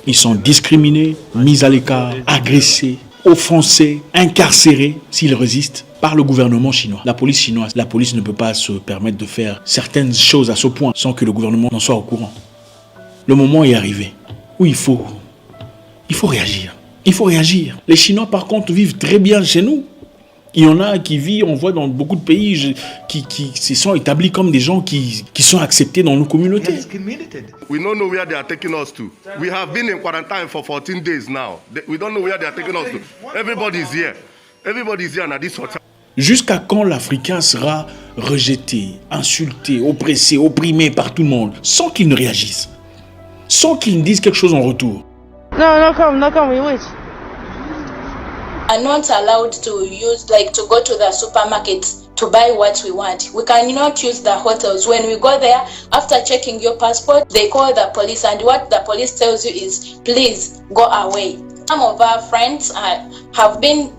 Ils sont discriminés, mis à l'écart, agressés, offensés, incarcérés s'ils résistent par le gouvernement chinois. La police chinoise, la police ne peut pas se permettre de faire certaines choses à ce point sans que le gouvernement n'en soit au courant. Le moment est arrivé où il faut réagir. Il faut réagir. Les Chinois, par contre, vivent très bien chez nous. Il y en a qui vivent, on voit dans beaucoup de pays, qui se sont établis comme des gens qui sont acceptés dans nos communautés. We don't know where they are taking us to. We have been in quarantine for 14 days now. We don't know where they are taking us to. Everybody's here. Everybody's here at this hotel. Jusqu'à quand l'Africain sera rejeté, insulté, oppressé, opprimé par tout le monde, sans qu'il ne réagisse, sans qu'il ne dise quelque chose en retour? No, come, we wait. Are not allowed to use, to go to the supermarket to buy what we want. We cannot use the hotels. When we go there, after checking your passport, they call the police, and what the police tells you is, please go away. Some of our friends have been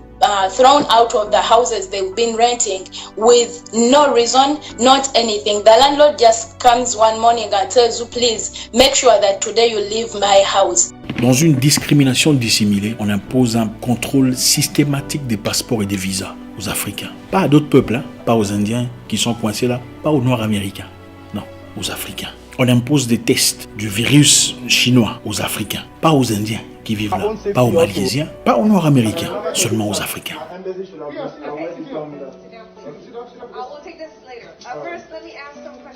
thrown out of the houses they've been renting with no reason, not anything. The landlord just comes one morning and tells you, please make sure that today you leave my house. Dans une discrimination dissimulée, on impose un contrôle systématique des passeports et des visas aux Africains. Pas à d'autres peuples, pas aux Indiens qui sont coincés là, pas aux Noirs américains. Non, aux Africains. On impose des tests du virus chinois aux Africains, pas aux Indiens qui vivent là, pas aux Malaisiens, pas aux Noirs américains, seulement aux Africains.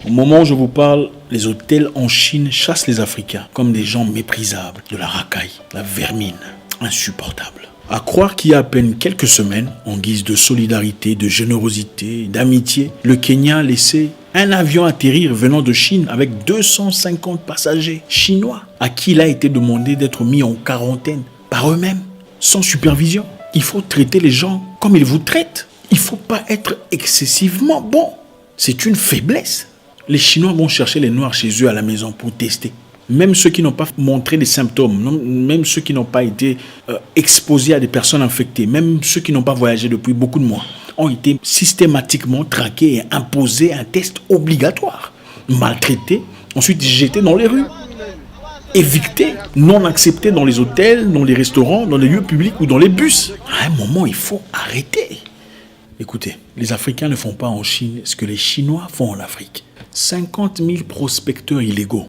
Au moment où je vous parle, les hôtels en Chine chassent les Africains comme des gens méprisables, de la racaille, la vermine, insupportable. À croire qu'il y a à peine quelques semaines, en guise de solidarité, de générosité, d'amitié, le Kenya a laissé un avion atterrir venant de Chine avec 250 passagers chinois à qui il a été demandé d'être mis en quarantaine par eux-mêmes, sans supervision. Il faut traiter les gens comme ils vous traitent. Il ne faut pas être excessivement bon. C'est une faiblesse. Les Chinois vont chercher les Noirs chez eux à la maison pour tester. Même ceux qui n'ont pas montré des symptômes, même ceux qui n'ont pas été exposés à des personnes infectées, même ceux qui n'ont pas voyagé depuis beaucoup de mois, ont été systématiquement traqués et imposés un test obligatoire. Maltraités, ensuite jetés dans les rues. Évictés, non acceptés dans les hôtels, dans les restaurants, dans les lieux publics ou dans les bus. À un moment, il faut arrêter. Écoutez, les Africains ne font pas en Chine ce que les Chinois font en Afrique. 50 000 prospecteurs illégaux.